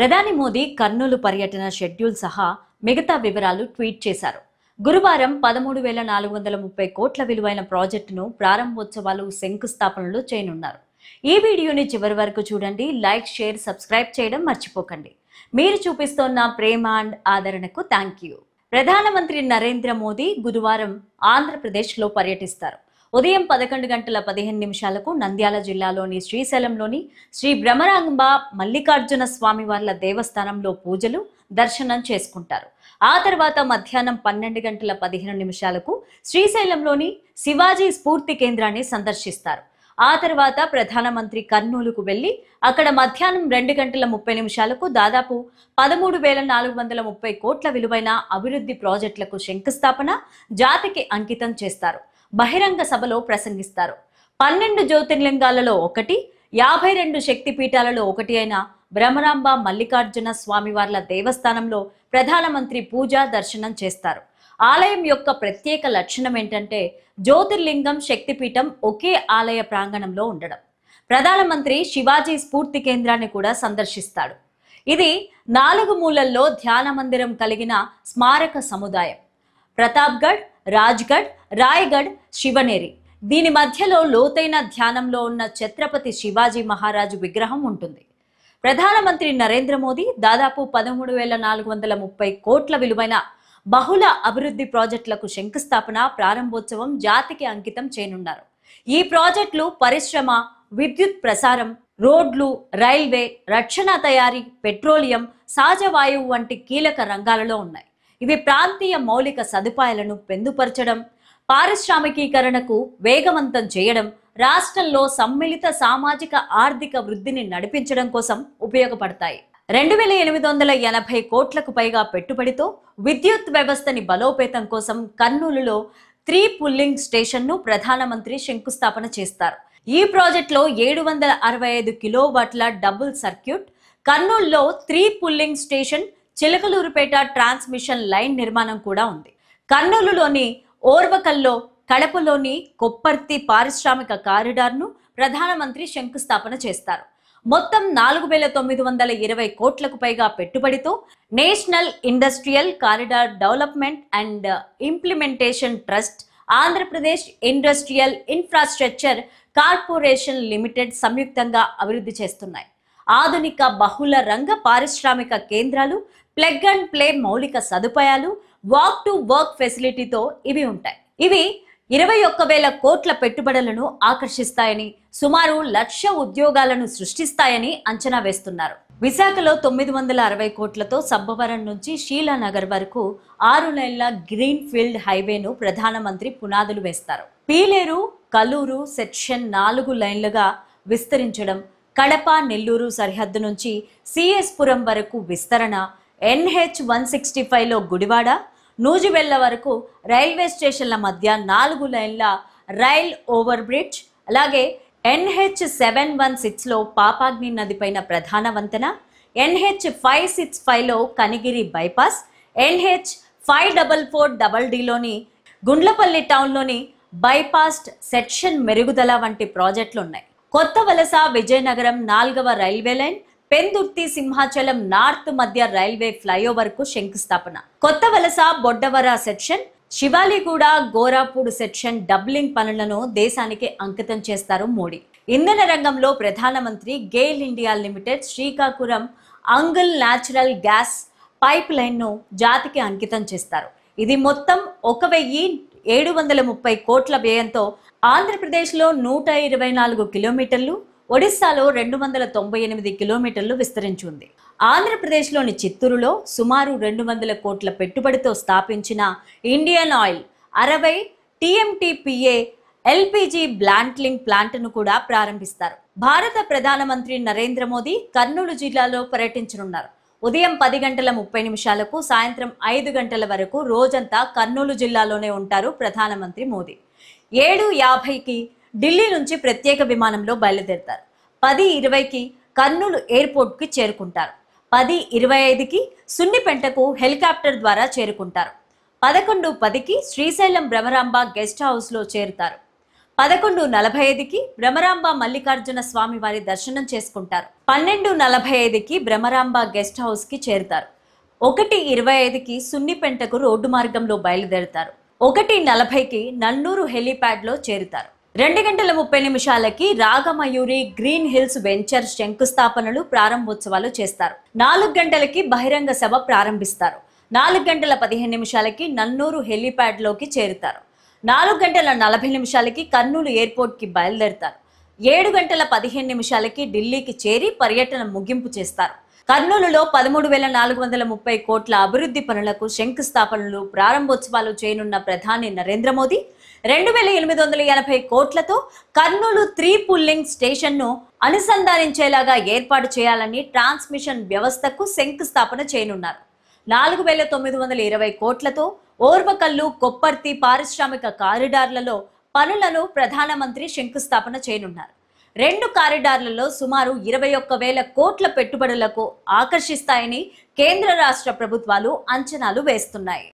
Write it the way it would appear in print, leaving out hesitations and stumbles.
ప్రధాని మోదీ కర్నూలు పర్యటన షెడ్యూల్ సహా మిగతా వివరాలు ట్వీట్ చేశారు. గురువారం 13,430 కోట్ల విలువైన ప్రాజెక్టును ప్రారంభోత్సవాలు శంకుస్థాపనలు చేయనున్నారు. ఈ వీడియోని చివరి వరకు చూడండి. లైక్, షేర్, సబ్స్క్రైబ్ చేయడం మర్చిపోకండి. మీరు చూపిస్తున్న ప్రేమ అండ్ ఆదరణకు థ్యాంక్ యూ. ప్రధానమంత్రి నరేంద్ర మోదీ గురువారం ఆంధ్రప్రదేశ్లో పర్యటిస్తారు. ఉదయం 11:15 నంద్యాల జిల్లాలోని శ్రీశైలంలోని శ్రీ భ్రమరాంబ మల్లికార్జున స్వామివార్ల దేవస్థానంలో పూజలు, దర్శనం చేసుకుంటారు. ఆ తర్వాత మధ్యాహ్నం 12:15 శ్రీశైలంలోని శివాజీ స్ఫూర్తి కేంద్రాన్ని సందర్శిస్తారు. ఆ తర్వాత ప్రధానమంత్రి కర్నూలుకు వెళ్లి అక్కడ మధ్యాహ్నం 2:30 దాదాపు 13,430 కోట్ల విలువైన అభివృద్ధి ప్రాజెక్టులకు శంకుస్థాపన, జాతికి అంకితం చేస్తారు. బహిరంగ సభలో ప్రసంగిస్తారు. 12 జ్యోతిర్లింగాలలో ఒకటి, 52 శక్తిపీఠాలలో ఒకటి అయిన భ్రమరాంబ మల్లికార్జున స్వామివార్ల దేవస్థానంలో ప్రధానమంత్రి పూజ, దర్శనం చేస్తారు. ఆలయం యొక్క ప్రత్యేక లక్షణం ఏంటంటే జ్యోతిర్లింగం, శక్తిపీఠం ఒకే ఆలయ ప్రాంగణంలో ఉండడం. ప్రధానమంత్రి శివాజీ స్ఫూర్తి కేంద్రాన్ని కూడా సందర్శిస్తాడు. ఇది 4 మూలల్లో ధ్యాన మందిరం కలిగిన స్మారక సముదాయం. ప్రతాప్గఢ్, రాజ్గఢ్, రాయగఢ్, శివనేరి, దీని మధ్యలో లోతైన ధ్యానంలో ఉన్న ఛత్రపతి శివాజీ మహారాజు విగ్రహం ఉంటుంది. ప్రధానమంత్రి నరేంద్ర మోదీ దాదాపు 13,430 కోట్ల విలువైన బహుళ అభివృద్ధి ప్రాజెక్టులకు శంకుస్థాపన, ప్రారంభోత్సవం, జాతికి అంకితం చేయనున్నారు. ఈ ప్రాజెక్టులు పరిశ్రమ, విద్యుత్ ప్రసారం, రోడ్లు, రైల్వే, రక్షణ తయారీ, పెట్రోలియం, సహజ వాయువు వంటి కీలక రంగాలలో ఉన్నాయి. ఇవి ప్రాంతీయ మౌలిక సదుపాయాలను పెందుపరచడం, పారిశ్రామికీకరణకు వేగవంతం చేయడం, రాష్ట్రంలో సమ్మిళిత సామాజిక ఆర్థిక వృద్ధిని నడిపించడం కోసం ఉపయోగపడతాయి. 2,880 కోట్లకు పైగా పెట్టుబడితో విద్యుత్ వ్యవస్థని బలోపేతం కోసం కర్నూలులో 3 పుల్లింగ్ స్టేషన్ను ప్రధానమంత్రి శంకుస్థాపన చేస్తారు. ఈ ప్రాజెక్టులో 765 కిలోవాట్ల డబుల్ సర్క్యూట్, కర్నూలులో 3 pulling station, Chilakaluripet transmission line నిర్మాణం కూడా ఉంది. కర్నూలులోని ఓర్వకల్లో, కడపలోని కొప్పర్తి పారిశ్రామిక కారిడార్ను ప్రధానమంత్రి శంకుస్థాపన చేస్తారు. మొత్తం 4,920 కోట్లకు పైగా పెట్టుబడితో national industrial corridor development and implementation trust, Andhra Pradesh industrial infrastructure corporation limited సంయుక్తంగా అభివృద్ధి చేస్తున్నాయి. ఆధునిక బహుళ రంగ పారిశ్రామిక కేంద్రాలు, ప్లగ్ అండ్ ప్లే మౌలిక సదుపాయాలు, వాక్ టు వర్క్ ఫెసిలిటీతో ఇవి ఉంటాయి. ఇవి 21,000 కోట్ల పెట్టుబడులను ఆకర్షిస్తాయని, సుమారు 1,00,000 ఉద్యోగాలను సృష్టిస్తాయని అంచనా వేస్తున్నారు. విశాఖలో 960 కోట్లతో సబ్బవరం నుంచి షీలానగర్ వరకు 6 లైన్ల గ్రీన్ ఫీల్డ్ హైవేను ప్రధానమంత్రి పునాదులు వేస్తారు. పీలేరు, కల్లూరు సెక్షన్ 4 లైన్లుగా విస్తరించడం, కడప, నెల్లూరు సరిహద్దు నుంచి సిఎస్ పురం వరకు విస్తరణ, NH 165లో గుడివాడ, నూజివెళ్ల వరకు రైల్వే స్టేషన్ల మధ్య 4 లైన్ల రైల్ ఓవర్ బ్రిడ్జ్, అలాగే NH 716లో పాపాగ్ని నదిపైన ప్రధాన వంతెన, NH 565లో కనిగిరి బైపాస్, NH 544DDలోని గుండ్లపల్లి టౌన్లోని బైపాస్ సెక్షన్ మెరుగుదల వంటి ప్రాజెక్టులు ఉన్నాయి. కొత్త వలస, విజయనగరం 4వ railway line, Pendurthi, Simhachalam north మధ్య రైల్వే ఫ్లైఓవర్ కు శంకుస్థాపన. Kothavalasa, Boddavara section, Shivaliguda, Gorapud section doubling పనులను దేశానికి అంకితం చేస్తారు మోడీ. ఇంధన రంగంలో ప్రధానమంత్రి GAIL India limited Srikakulam Angul natural gas pipe line ను జాతికి అంకితం చేస్తారు. ఇది మొత్తం 1,730 కోట్ల వ్యయంతో ఆంధ్రప్రదేశ్లో 124 కిలోమీటర్లు, ఒడిస్సాలో 298 కిలోమీటర్లు విస్తరించి ఉంది. ఆంధ్రప్రదేశ్లోని చిత్తూరులో సుమారు 200 కోట్ల పెట్టుబడితో స్థాపించిన ఇండియన్ ఆయిల్ 60 TMTPA LPG బ్లాంట్లింగ్ ప్లాంట్ను కూడా ప్రారంభిస్తారు. భారత ప్రధానమంత్రి నరేంద్ర మోదీ కర్నూలు జిల్లాలో పర్యటించనున్నారు. ఉదయం 10:30 సాయంత్రం 5 గంటల వరకు రోజంతా కర్నూలు జిల్లాలోనే ఉంటారు ప్రధానమంత్రి మోదీ. 7:50కి ఢిల్లీ నుంచి ప్రత్యేక విమానంలో బయలుదేరతారు. 10:20కి కర్నూలు ఎయిర్పోర్ట్కి చేరుకుంటారు. 10:25కి సున్నిపెంటకు హెలికాప్టర్ ద్వారా చేరుకుంటారు. 11:10కి శ్రీశైలం భ్రమరాంబ గెస్ట్ హౌస్లో చేరుతారు. 11:45కి భ్రమరాంబ మల్లికార్జున స్వామి వారి దర్శనం చేసుకుంటారు. 12:45కి భ్రమరాంబ గెస్ట్ హౌస్ కి చేరుతారు. 1:25కి సున్నిపెంటకు రోడ్డు మార్గంలో బయలుదేరుతారు. 1:40కి నన్నూరు హెలీప్యాడ్ లో చేరుతారు. 2:30కి రాగమయూరి గ్రీన్ హిల్స్ వెంచర్ శంకుస్థాపనలు ప్రారంభోత్సవాలు చేస్తారు. 4 గంటలకి బహిరంగ సభ ప్రారంభిస్తారు. 4:15కి నన్నూరు హెలీప్యాడ్ లోకి చేరుతారు. 4:40కి కర్నూలు ఎయిర్పోర్ట్ కి బయలుదేరుతారు. 7:15కి ఢిల్లీకి చేరి పర్యటన ముగింపు చేస్తారు. కర్నూలులో 13,430 కోట్ల అభివృద్ధి పనులకు శంకుస్థాపనలు ప్రారంభోత్సవాలు చేయనున్న ప్రధాని నరేంద్ర మోదీ 2,880 కోట్లతో కర్నూలు 3 పుల్లింగ్ స్టేషన్ను అనుసంధానించేలాగా ఏర్పాటు చేయాలని ట్రాన్స్మిషన్ వ్యవస్థకు శంకుస్థాపన చేయనున్నారు. 4,920 కోట్లతో ఓర్వకల్లు కొప్పర్తి పారిశ్రామిక కారిడార్లలో పనులను ప్రధానమంత్రి శంకుస్థాపన చేయనున్నారు. 2 కారిడార్లలో సుమారు 21,000 కోట్ల పెట్టుబడులకు ఆకర్షిస్తాయని కేంద్ర రాష్ట్ర ప్రభుత్వాలు అంచనాలు వేస్తున్నాయి.